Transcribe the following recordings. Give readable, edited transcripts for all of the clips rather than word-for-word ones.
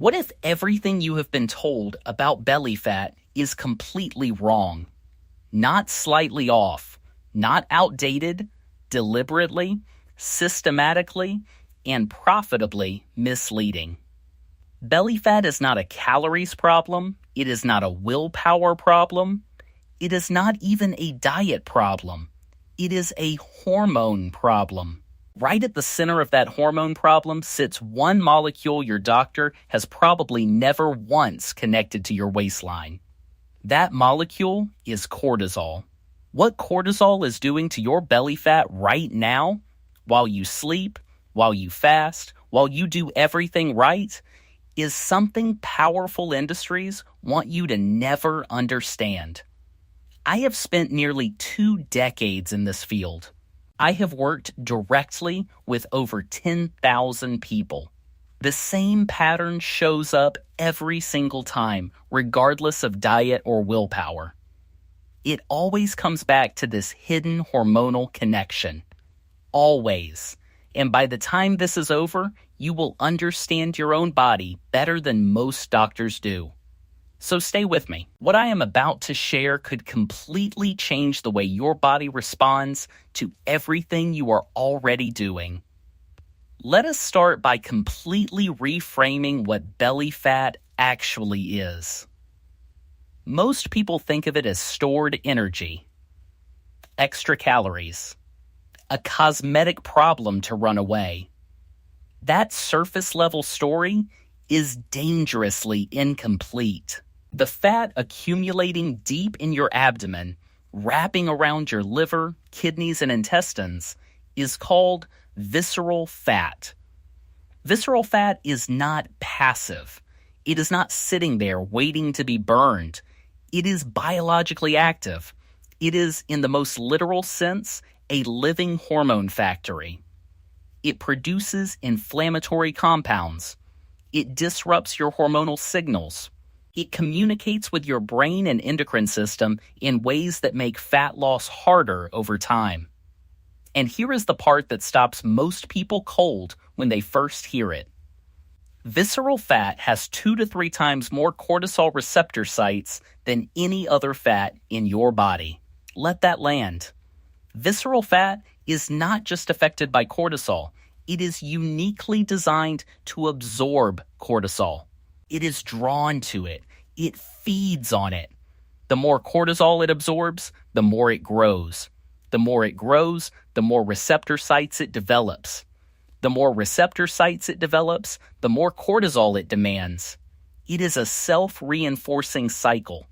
What if everything you have been told about belly fat is completely wrong? Not slightly off, not outdated, deliberately, systematically, and profitably misleading. Belly fat is not a calories problem. It is not a willpower problem. It is not even a diet problem. It is a hormone problem. Right at the center of that hormone problem sits one molecule your doctor has probably never once connected to your waistline. That molecule is cortisol. What cortisol is doing to your belly fat right now, while you sleep, while you fast, while you do everything right, is something powerful industries want you to never understand. I have spent nearly 2 decades in this field. I have worked directly with over 10,000 people. The same pattern shows up every single time, regardless of diet or willpower. It always comes back to this hidden hormonal connection. Always. And by the time this is over, you will understand your own body better than most doctors do. So stay with me. What I am about to share could completely change the way your body responds to everything you are already doing. Let us start by completely reframing what belly fat actually is. Most people think of it as stored energy, extra calories, a cosmetic problem to run away. That surface level story is dangerously incomplete. The fat accumulating deep in your abdomen, wrapping around your liver, kidneys, and intestines, is called visceral fat. Visceral fat is not passive. It is not sitting there waiting to be burned. It is biologically active. It is, in the most literal sense, a living hormone factory. It produces inflammatory compounds. It disrupts your hormonal signals. It communicates with your brain and endocrine system in ways that make fat loss harder over time. And here is the part that stops most people cold when they first hear it. Visceral fat has 2 to 3 times more cortisol receptor sites than any other fat in your body. Let that land. Visceral fat is not just affected by cortisol. It is uniquely designed to absorb cortisol. It is drawn to it. It feeds on it. The more cortisol it absorbs, the more it grows. The more it grows, the more receptor sites it develops. The more receptor sites it develops, the more cortisol it demands. It is a self-reinforcing cycle.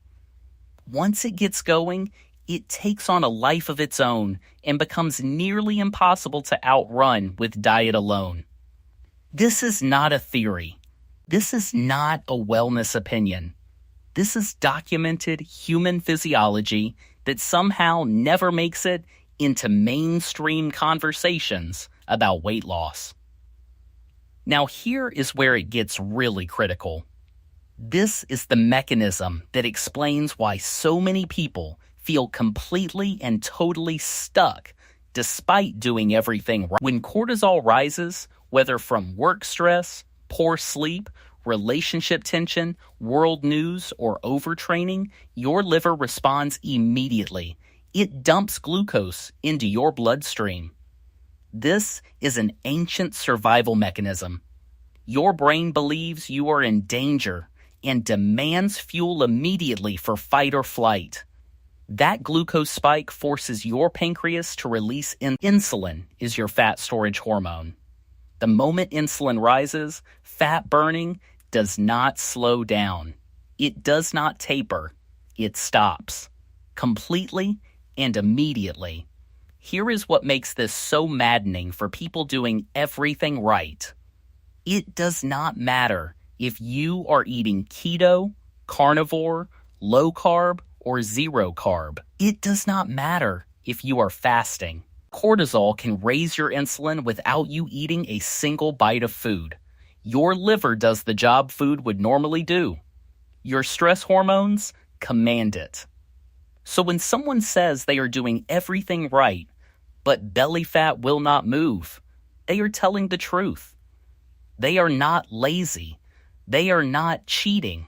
Once it gets going, it takes on a life of its own and becomes nearly impossible to outrun with diet alone. This is not a theory. This is not a wellness opinion. This is documented human physiology that somehow never makes it into mainstream conversations about weight loss. Now here is where it gets really critical. This is the mechanism that explains why so many people feel completely and totally stuck despite doing everything right. When cortisol rises, whether from work stress, poor sleep, relationship tension, world news, or overtraining, your liver responds immediately. It dumps glucose into your bloodstream. This is an ancient survival mechanism. Your brain believes you are in danger and demands fuel immediately for fight or flight. That glucose spike forces your pancreas to release insulin, is your fat storage hormone. The moment insulin rises, fat burning does not slow down. It does not taper. It stops. Completely and immediately. Here is what makes this so maddening for people doing everything right. It does not matter if you are eating keto, carnivore, low carb, or zero carb. It does not matter if you are fasting. Cortisol can raise your insulin without you eating a single bite of food. Your liver does the job food would normally do. Your stress hormones command it. So when someone says they are doing everything right, but belly fat will not move, they are telling the truth. They are not lazy. They are not cheating.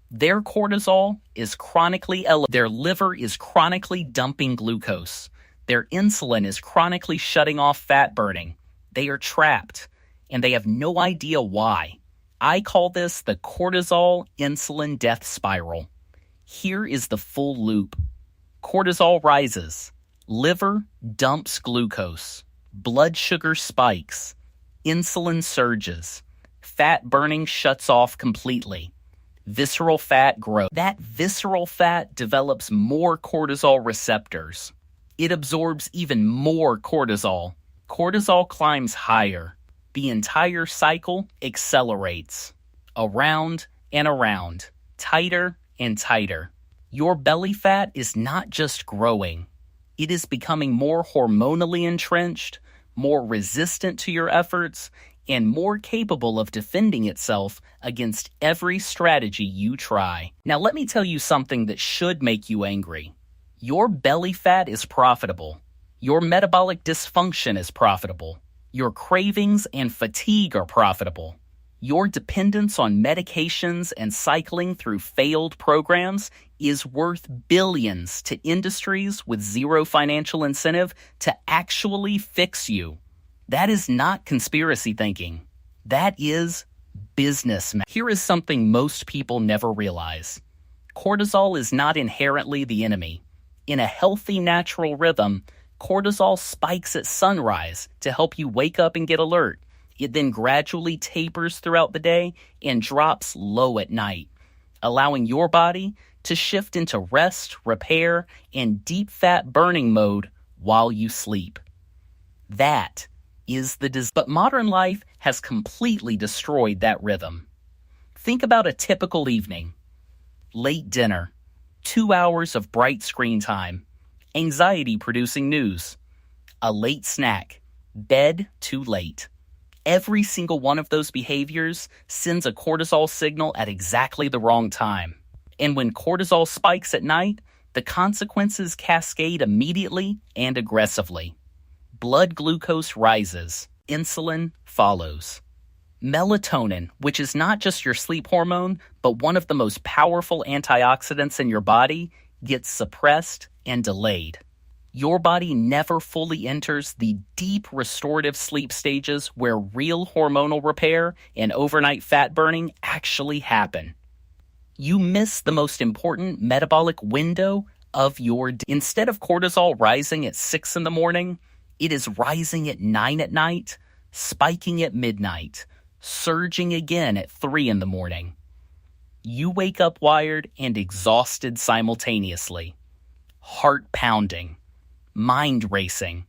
Their cortisol is chronically elevated. Their liver is chronically dumping glucose. Their insulin is chronically shutting off fat burning. They are trapped, and they have no idea why. I call this the cortisol insulin death spiral. Here is the full loop. Cortisol rises. Liver dumps glucose. Blood sugar spikes. Insulin surges. Fat burning shuts off completely. Visceral fat grows. That visceral fat develops more cortisol receptors. It absorbs even more cortisol. Cortisol climbs higher. The entire cycle accelerates. Around and around. Tighter and tighter. Your belly fat is not just growing. It is becoming more hormonally entrenched, more resistant to your efforts, and more capable of defending itself against every strategy you try. Now let me tell you something that should make you angry. Your belly fat is profitable. Your metabolic dysfunction is profitable. Your cravings and fatigue are profitable. Your dependence on medications and cycling through failed programs is worth billions to industries with zero financial incentive to actually fix you. That is not conspiracy thinking. That is business. Here is something most people never realize. Cortisol is not inherently the enemy. In a healthy natural rhythm, cortisol spikes at sunrise to help you wake up and get alert. It then gradually tapers throughout the day and drops low at night, allowing your body to shift into rest, repair, and deep fat burning mode while you sleep. That is but modern life has completely destroyed that rhythm. Think about a typical evening. Late dinner, 2 hours of bright screen time, anxiety-producing news, a late snack, bed too late. Every single one of those behaviors sends a cortisol signal at exactly the wrong time. And when cortisol spikes at night, the consequences cascade immediately and aggressively. Blood glucose rises. Insulin follows. Melatonin, which is not just your sleep hormone, but one of the most powerful antioxidants in your body, gets suppressed and delayed. Your body never fully enters the deep restorative sleep stages where real hormonal repair and overnight fat burning actually happen. You miss the most important metabolic window of your day. Instead of cortisol rising at 6 in the morning, it is rising at 9 at night, spiking at midnight, surging again at 3 in the morning. You wake up wired and exhausted simultaneously. Heart pounding, mind racing,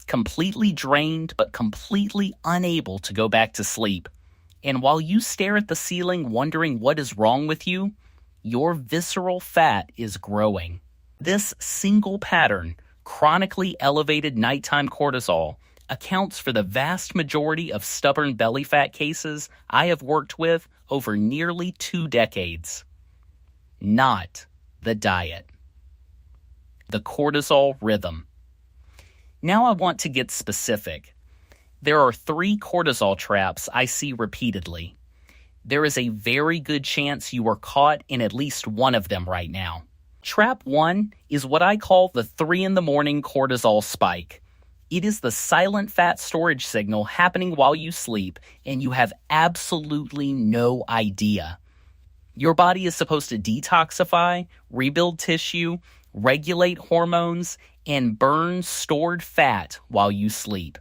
completely drained but completely unable to go back to sleep. And while you stare at the ceiling wondering what is wrong with you, your visceral fat is growing. This single pattern, chronically elevated nighttime cortisol, accounts for the vast majority of stubborn belly fat cases I have worked with over nearly 2 decades. Not the diet. The cortisol rhythm. Now I want to get specific. There are 3 cortisol traps I see repeatedly. There is a very good chance you are caught in at least one of them right now. Trap 1 is what I call the 3 in the morning cortisol spike. It is the silent fat storage signal happening while you sleep, and you have absolutely no idea. Your body is supposed to detoxify, rebuild tissue, regulate hormones, and burn stored fat while you sleep.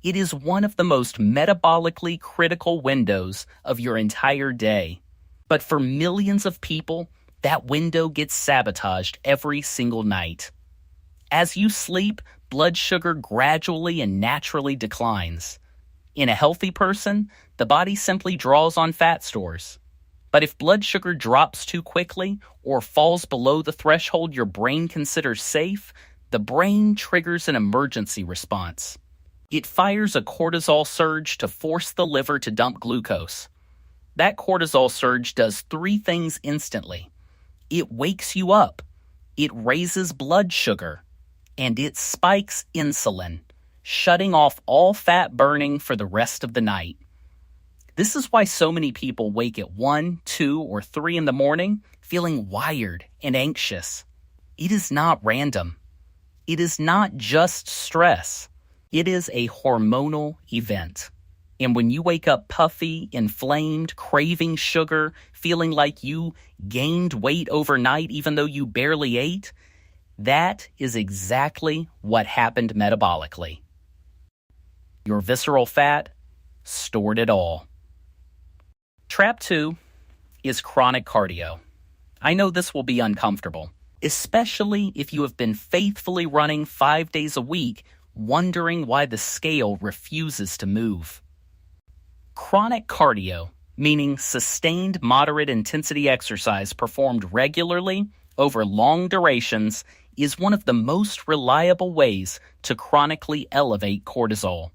It is one of the most metabolically critical windows of your entire day. But for millions of people, that window gets sabotaged every single night. As you sleep, blood sugar gradually and naturally declines. In a healthy person, the body simply draws on fat stores. But if blood sugar drops too quickly or falls below the threshold your brain considers safe, the brain triggers an emergency response. It fires a cortisol surge to force the liver to dump glucose. That cortisol surge does 3 things instantly. It wakes you up, it raises blood sugar, and it spikes insulin, shutting off all fat burning for the rest of the night. This is why so many people wake at 1, 2, or 3 in the morning feeling wired and anxious. It is not random. It is not just stress. It is a hormonal event. And when you wake up puffy, inflamed, craving sugar, feeling like you gained weight overnight even though you barely ate, that is exactly what happened metabolically. Your visceral fat stored it all. Trap 2 is chronic cardio. I know this will be uncomfortable, especially if you have been faithfully running 5 days a week, wondering why the scale refuses to move. Chronic cardio, meaning sustained moderate intensity exercise performed regularly over long durations, is one of the most reliable ways to chronically elevate cortisol.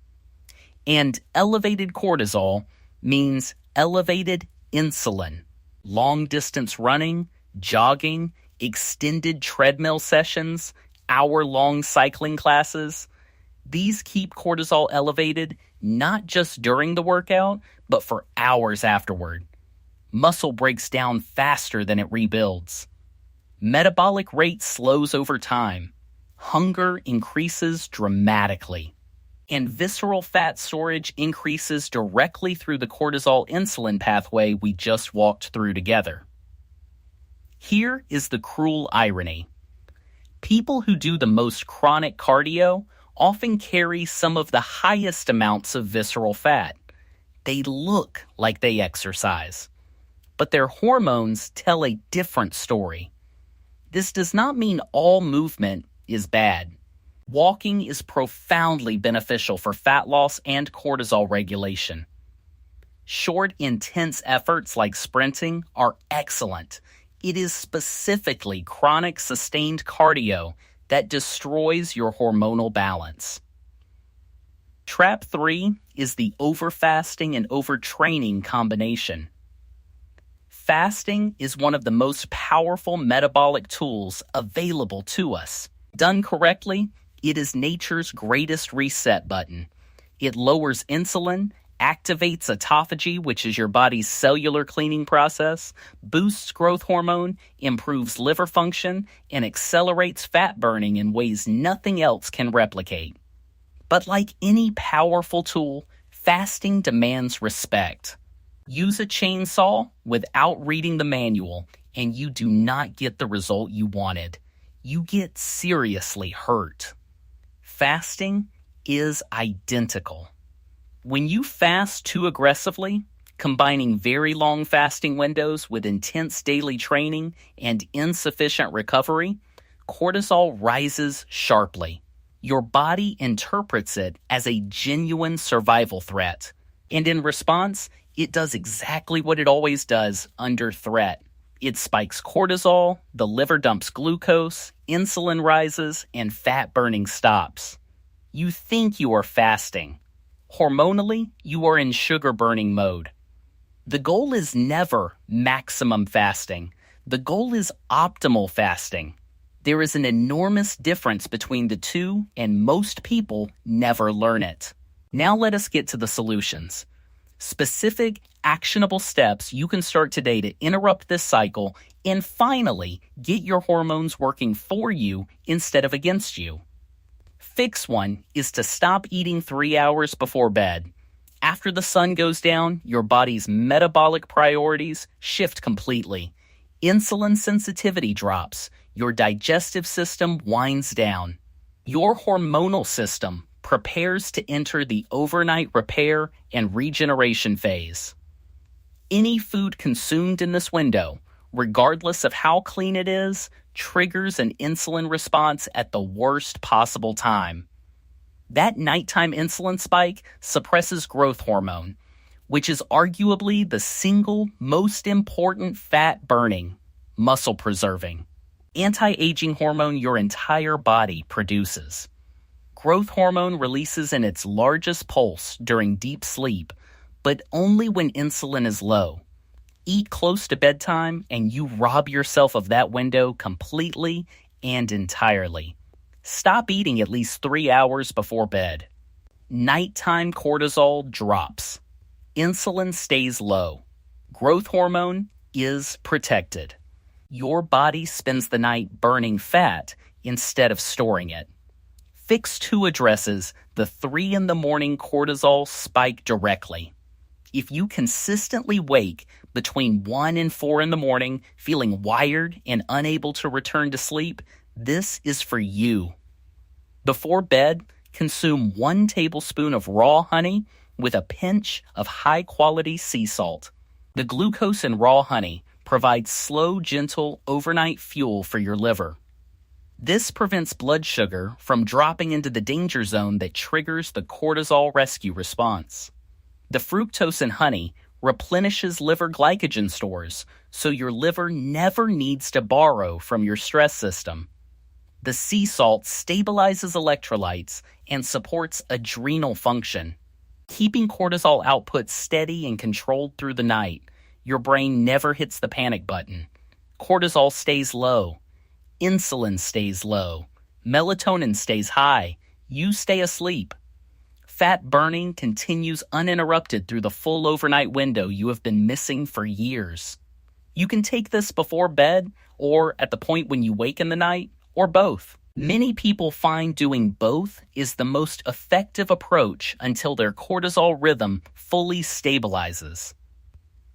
And elevated cortisol means elevated insulin. Long-distance running, jogging, extended treadmill sessions, hour-long cycling classes. These keep cortisol elevated not just during the workout, but for hours afterward. Muscle breaks down faster than it rebuilds. Metabolic rate slows over time. Hunger increases dramatically. And visceral fat storage increases directly through the cortisol insulin pathway we just walked through together. Here is the cruel irony. People who do the most chronic cardio often carry some of the highest amounts of visceral fat. They look like they exercise, but their hormones tell a different story. This does not mean all movement is bad. Walking is profoundly beneficial for fat loss and cortisol regulation. Short, intense efforts like sprinting are excellent. It is specifically chronic, sustained cardio that destroys your hormonal balance. Trap 3 is the overfasting and overtraining combination. Fasting is one of the most powerful metabolic tools available to us. Done correctly, it is nature's greatest reset button. It lowers insulin, activates autophagy, which is your body's cellular cleaning process, boosts growth hormone, improves liver function, and accelerates fat burning in ways nothing else can replicate. But like any powerful tool, fasting demands respect. Use a chainsaw without reading the manual, and you do not get the result you wanted. You get seriously hurt. Fasting is identical. When you fast too aggressively, combining very long fasting windows with intense daily training and insufficient recovery, cortisol rises sharply. Your body interprets it as a genuine survival threat, and in response, it does exactly what it always does under threat. It spikes cortisol, the liver dumps glucose, insulin rises, and fat burning stops. You think you are fasting. Hormonally, you are in sugar burning mode. The goal is never maximum fasting. The goal is optimal fasting. There is an enormous difference between the two, and most people never learn it. Now let us get to the solutions. Specific, actionable steps you can start today to interrupt this cycle and finally get your hormones working for you instead of against you. Fix 1 is to stop eating 3 hours before bed. After the sun goes down, your body's metabolic priorities shift completely. Insulin sensitivity drops. Your digestive system winds down. Your hormonal system prepares to enter the overnight repair and regeneration phase. Any food consumed in this window, regardless of how clean it is, triggers an insulin response at the worst possible time. That nighttime insulin spike suppresses growth hormone, which is arguably the single most important fat-burning, muscle-preserving, anti-aging hormone your entire body produces. Growth hormone releases in its largest pulse during deep sleep, but only when insulin is low. Eat close to bedtime and you rob yourself of that window completely and entirely. Stop eating at least 3 hours before bed. Nighttime cortisol drops. Insulin stays low. Growth hormone is protected. Your body spends the night burning fat instead of storing it. Fix 2 addresses the 3 in the morning cortisol spike directly. If you consistently wake between 1 and 4 in the morning feeling wired and unable to return to sleep, this is for you. Before bed, consume 1 tablespoon of raw honey with a pinch of high-quality sea salt. The glucose in raw honey provides slow, gentle, overnight fuel for your liver. This prevents blood sugar from dropping into the danger zone that triggers the cortisol rescue response. The fructose in honey replenishes liver glycogen stores, so your liver never needs to borrow from your stress system. The sea salt stabilizes electrolytes and supports adrenal function. Keeping cortisol output steady and controlled through the night, your brain never hits the panic button. Cortisol stays low. Insulin stays low. Melatonin stays high. You stay asleep. Fat burning continues uninterrupted through the full overnight window you have been missing for years. You can take this before bed or at the point when you wake in the night, or both. Many people find doing both is the most effective approach until their cortisol rhythm fully stabilizes.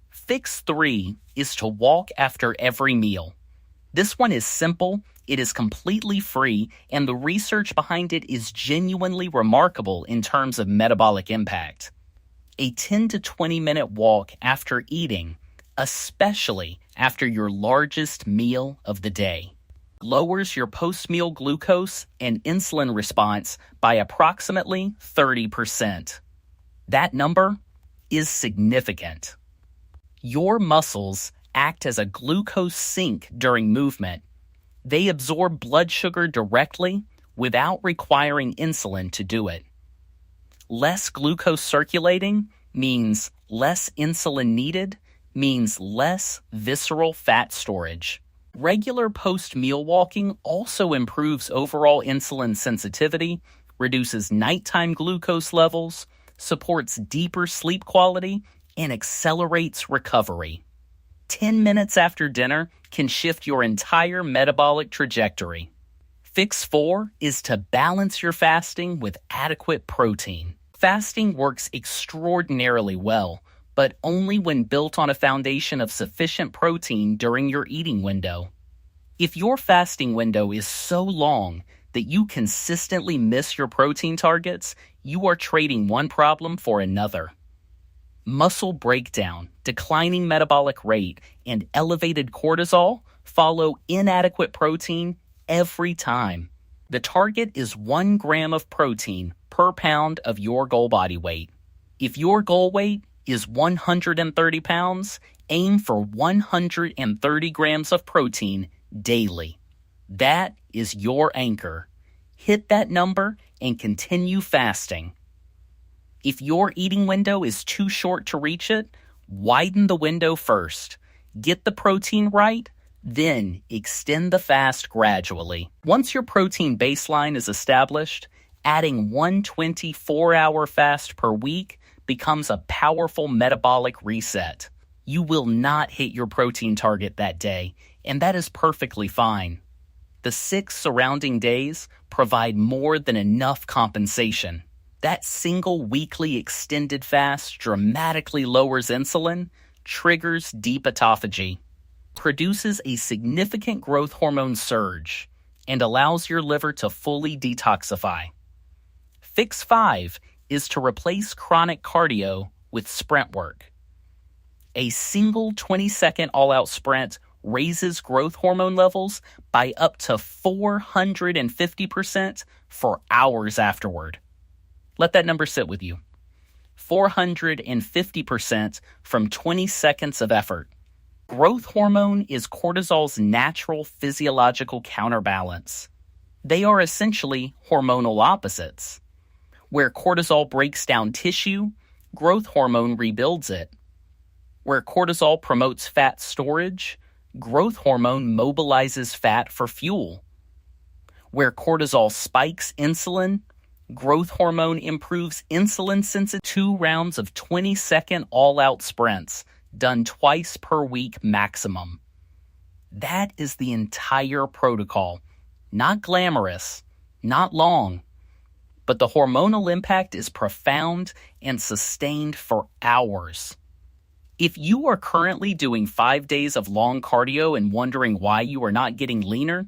Fix 3 is to walk after every meal. This one is simple, it is completely free, and the research behind it is genuinely remarkable in terms of metabolic impact. A 10 to 20 minute walk after eating, especially after your largest meal of the day, lowers your post-meal glucose and insulin response by approximately 30%. That number is significant. Your muscles act as a glucose sink during movement. They absorb blood sugar directly without requiring insulin to do it. Less glucose circulating means less insulin needed, means less visceral fat storage. Regular post-meal walking also improves overall insulin sensitivity, reduces nighttime glucose levels, supports deeper sleep quality, and accelerates recovery. 10 minutes after dinner can shift your entire metabolic trajectory. Fix 4 is to balance your fasting with adequate protein. Fasting works extraordinarily well, but only when built on a foundation of sufficient protein during your eating window. If your fasting window is so long that you consistently miss your protein targets, you are trading one problem for another. Muscle breakdown, declining metabolic rate, and elevated cortisol follow inadequate protein every time. The target is 1 gram of protein per pound of your goal body weight. If your goal weight is 130 pounds, aim for 130 grams of protein daily. That is your anchor. Hit that number and continue fasting. If your eating window is too short to reach it, widen the window first. Get the protein right, then extend the fast gradually. Once your protein baseline is established, adding 1 24-hour fast per week becomes a powerful metabolic reset. You will not hit your protein target that day, and that is perfectly fine. The 6 surrounding days provide more than enough compensation. That single weekly extended fast dramatically lowers insulin, triggers deep autophagy, produces a significant growth hormone surge, and allows your liver to fully detoxify. Fix 5 is to replace chronic cardio with sprint work. A single 20-second all-out sprint raises growth hormone levels by up to 450% for hours afterward. Let that number sit with you. 450% from 20 seconds of effort. Growth hormone is cortisol's natural physiological counterbalance. They are essentially hormonal opposites. Where cortisol breaks down tissue, growth hormone rebuilds it. Where cortisol promotes fat storage, growth hormone mobilizes fat for fuel. Where cortisol spikes insulin, Growth hormone improves insulin sensitivity. 2 rounds of 20-second all-out sprints, done twice per week maximum. That is the entire protocol. Not glamorous, not long, but the hormonal impact is profound and sustained for hours. If you are currently doing 5 days of long cardio and wondering why you are not getting leaner,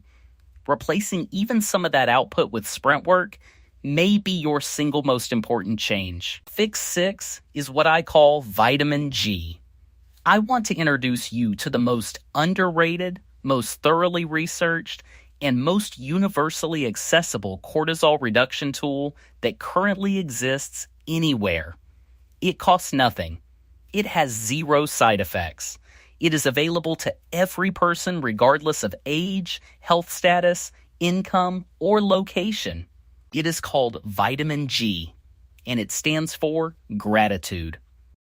replacing even some of that output with sprint work may be your single most important change. Fix 6 is what I call vitamin G. I want to introduce you to the most underrated, most thoroughly researched, and most universally accessible cortisol reduction tool that currently exists anywhere. It costs nothing. It has 0 side effects. It is available to every person regardless of age, health status, income, or location. It is called vitamin G, and it stands for gratitude.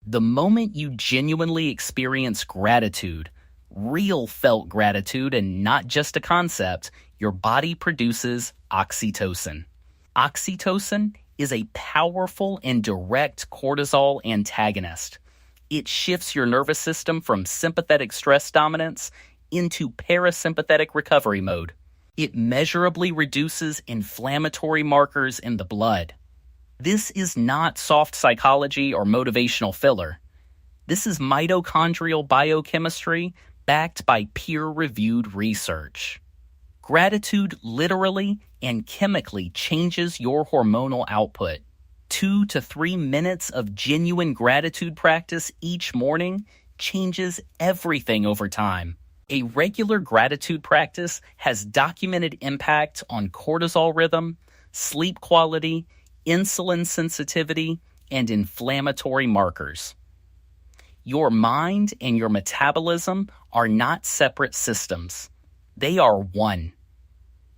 The moment you genuinely experience gratitude, real felt gratitude and not just a concept, your body produces oxytocin. Oxytocin is a powerful and direct cortisol antagonist. It shifts your nervous system from sympathetic stress dominance into parasympathetic recovery mode. It measurably reduces inflammatory markers in the blood. This is not soft psychology or motivational filler. This is mitochondrial biochemistry backed by peer-reviewed research. Gratitude literally and chemically changes your hormonal output. 2 to 3 minutes of genuine gratitude practice each morning changes everything over time. A regular gratitude practice has documented impact on cortisol rhythm, sleep quality, insulin sensitivity, and inflammatory markers. Your mind and your metabolism are not separate systems. They are one.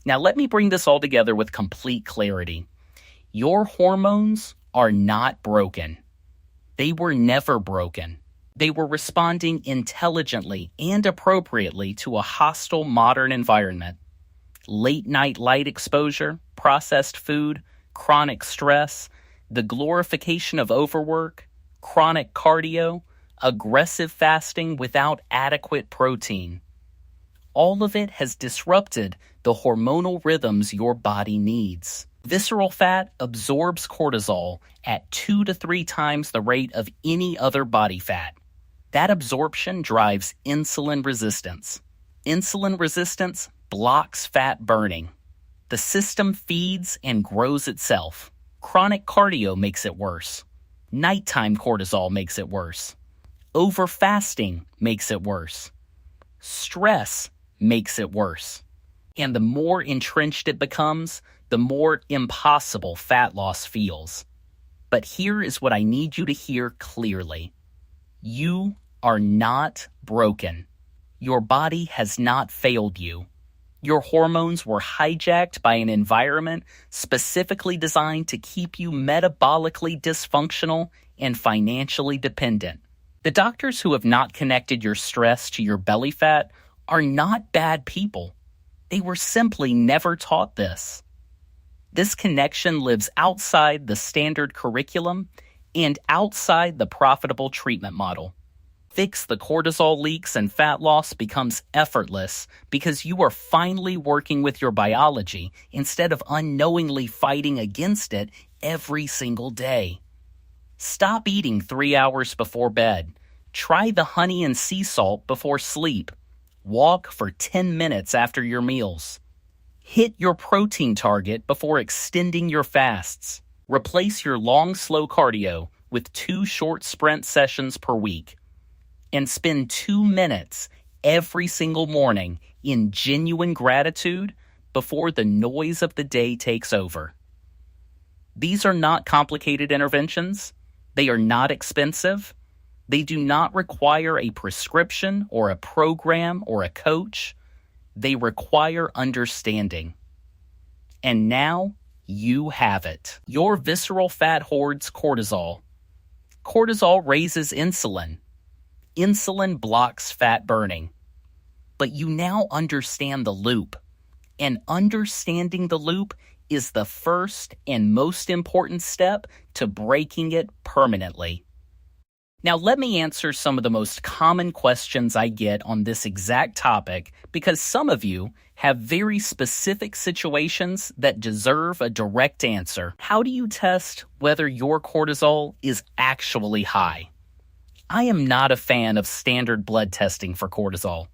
Now let me bring this all together with complete clarity. Your hormones are not broken. They were never broken. They were responding intelligently and appropriately to a hostile modern environment. Late night light exposure, processed food, chronic stress, the glorification of overwork, chronic cardio, aggressive fasting without adequate protein. All of it has disrupted the hormonal rhythms your body needs. Visceral fat absorbs cortisol at 2 to 3 times the rate of any other body fat. That absorption drives insulin resistance. Insulin resistance blocks fat burning. The system feeds and grows itself. Chronic cardio makes it worse. Nighttime cortisol makes it worse. Overfasting makes it worse. Stress makes it worse. And the more entrenched it becomes, the more impossible fat loss feels. But here is what I need you to hear clearly. You are not broken. Your body has not failed you. Your hormones were hijacked by an environment specifically designed to keep you metabolically dysfunctional and financially dependent. The doctors who have not connected your stress to your belly fat are not bad people. They were simply never taught this. This connection lives outside the standard curriculum and outside the profitable treatment model. Fix the cortisol leaks and fat loss becomes effortless because you are finally working with your biology instead of unknowingly fighting against it every single day. Stop eating 3 hours before bed. Try the honey and sea salt before sleep. Walk for 10 minutes after your meals. Hit your protein target before extending your fasts. Replace your long, slow cardio with 2 short sprint sessions per week. And spend 2 minutes every single morning in genuine gratitude before the noise of the day takes over. These are not complicated interventions. They are not expensive. They do not require a prescription or a program or a coach. They require understanding. And now you have it. Your visceral fat hoards cortisol. Cortisol raises insulin. Insulin blocks fat burning. But you now understand the loop. And understanding the loop is the first and most important step to breaking it permanently. Now, let me answer some of the most common questions I get on this exact topic because some of you have very specific situations that deserve a direct answer. How do you test whether your cortisol is actually high? I am not a fan of standard blood testing for cortisol.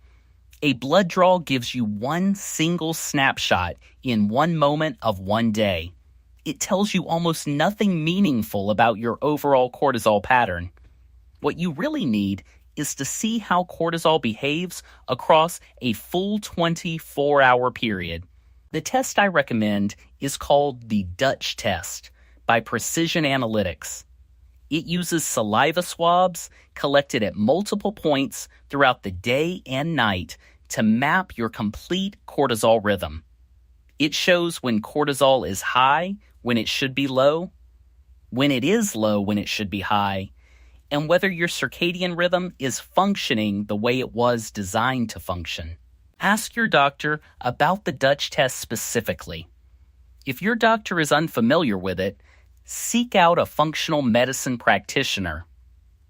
A blood draw gives you one single snapshot in one moment of one day. It tells you almost nothing meaningful about your overall cortisol pattern. What you really need is to see how cortisol behaves across a full 24-hour period. The test I recommend is called the Dutch test by Precision Analytics. It uses saliva swabs collected at multiple points throughout the day and night to map your complete cortisol rhythm. It shows when cortisol is high, when it should be low, when it is low, when it should be high, and whether your circadian rhythm is functioning the way it was designed to function. Ask your doctor about the Dutch test specifically. If your doctor is unfamiliar with it, seek out a functional medicine practitioner.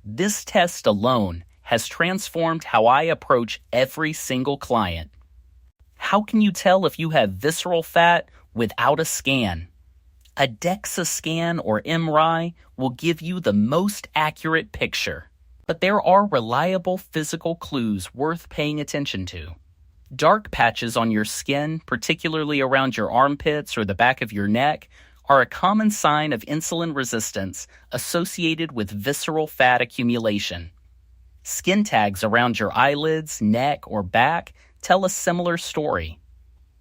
This test alone has transformed how I approach every single client. How can you tell if you have visceral fat without a scan? A DEXA scan or MRI will give you the most accurate picture, but there are reliable physical clues worth paying attention to. Dark patches on your skin, particularly around your armpits or the back of your neck, are a common sign of insulin resistance associated with visceral fat accumulation. Skin tags around your eyelids, neck, or back tell a similar story.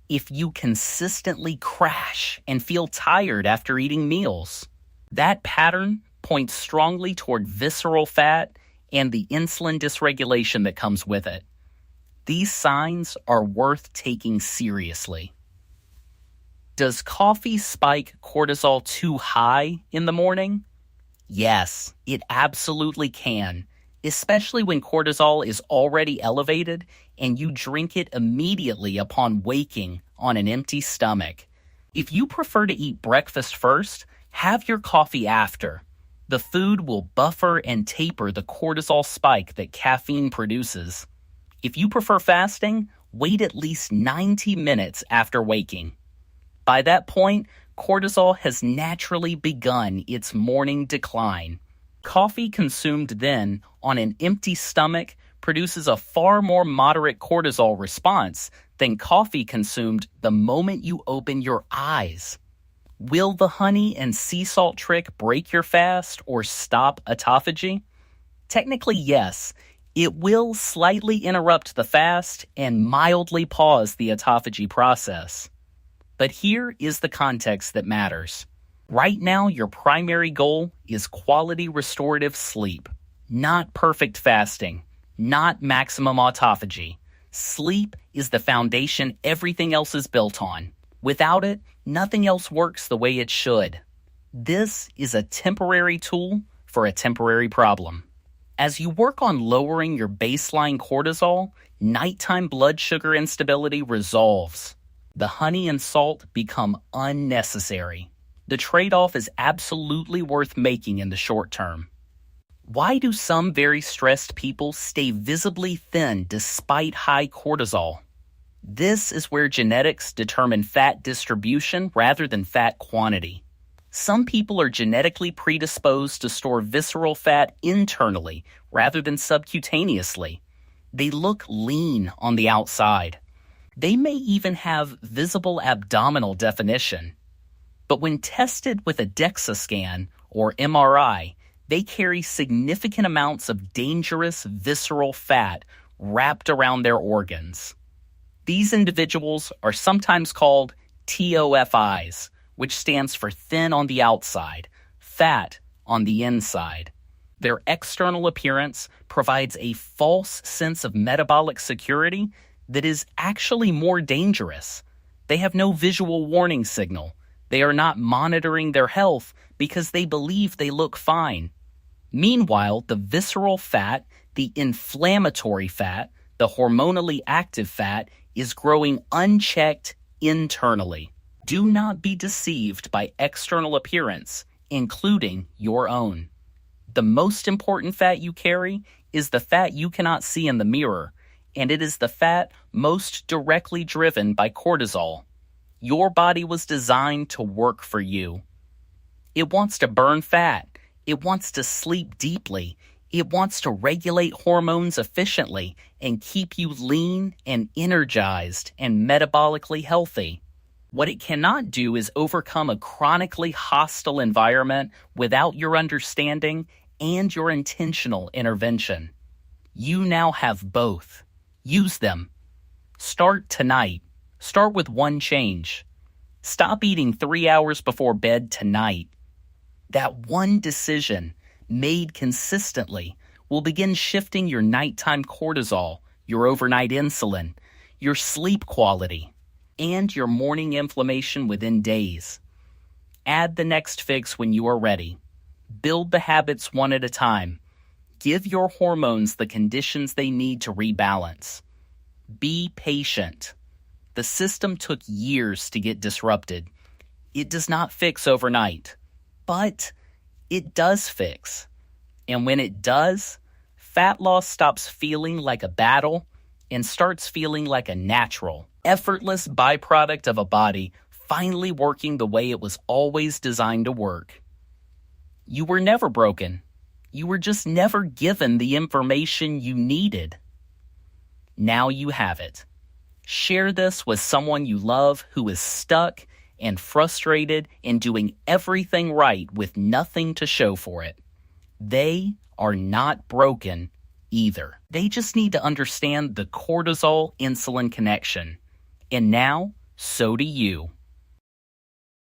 If you consistently crash and feel tired after eating meals, that pattern points strongly toward visceral fat and the insulin dysregulation that comes with it. These signs are worth taking seriously. Does coffee spike cortisol too high in the morning? Yes, it absolutely can, especially when cortisol is already elevated and you drink it immediately upon waking on an empty stomach. If you prefer to eat breakfast first, have your coffee after. The food will buffer and taper the cortisol spike that caffeine produces. If you prefer fasting, wait at least 90 minutes after waking. By that point, cortisol has naturally begun its morning decline. Coffee consumed then on an empty stomach produces a far more moderate cortisol response than coffee consumed the moment you open your eyes. Will the honey and sea salt trick break your fast or stop autophagy? Technically, yes. It will slightly interrupt the fast and mildly pause the autophagy process. But here is the context that matters. Right now, your primary goal is quality restorative sleep, not perfect fasting, not maximum autophagy. Sleep is the foundation everything else is built on. Without it, nothing else works the way it should. This is a temporary tool for a temporary problem. As you work on lowering your baseline cortisol, nighttime blood sugar instability resolves. The honey and salt become unnecessary. The trade-off is absolutely worth making in the short term. Why do some very stressed people stay visibly thin despite high cortisol? This is where genetics determine fat distribution rather than fat quantity. Some people are genetically predisposed to store visceral fat internally rather than subcutaneously. They look lean on the outside. They may even have visible abdominal definition. But when tested with a DEXA scan or MRI, they carry significant amounts of dangerous visceral fat wrapped around their organs. These individuals are sometimes called TOFIs, which stands for thin on the outside, fat on the inside. Their external appearance provides a false sense of metabolic security that is actually more dangerous. They have no visual warning signal. They are not monitoring their health because they believe they look fine. Meanwhile, the visceral fat, the inflammatory fat, the hormonally active fat is growing unchecked internally. Do not be deceived by external appearance, including your own. The most important fat you carry is the fat you cannot see in the mirror, and it is the fat most directly driven by cortisol. Your body was designed to work for you. It wants to burn fat. It wants to sleep deeply. It wants to regulate hormones efficiently and keep you lean and energized and metabolically healthy. What it cannot do is overcome a chronically hostile environment without your understanding and your intentional intervention. You now have both. Use them. Start tonight. Start with one change. Stop eating 3 hours before bed tonight. That one decision, made consistently, will begin shifting your nighttime cortisol, your overnight insulin, your sleep quality, and your morning inflammation within days. Add the next fix when you are ready. Build the habits one at a time. Give your hormones the conditions they need to rebalance. Be patient. The system took years to get disrupted. It does not fix overnight, but it does fix. And when it does, fat loss stops feeling like a battle and starts feeling like a natural, effortless byproduct of a body finally working the way it was always designed to work. You were never broken. You were just never given the information you needed. Now you have it. Share this with someone you love who is stuck and frustrated and doing everything right with nothing to show for it. They are not broken either. They just need to understand the cortisol insulin connection. And now, so do you.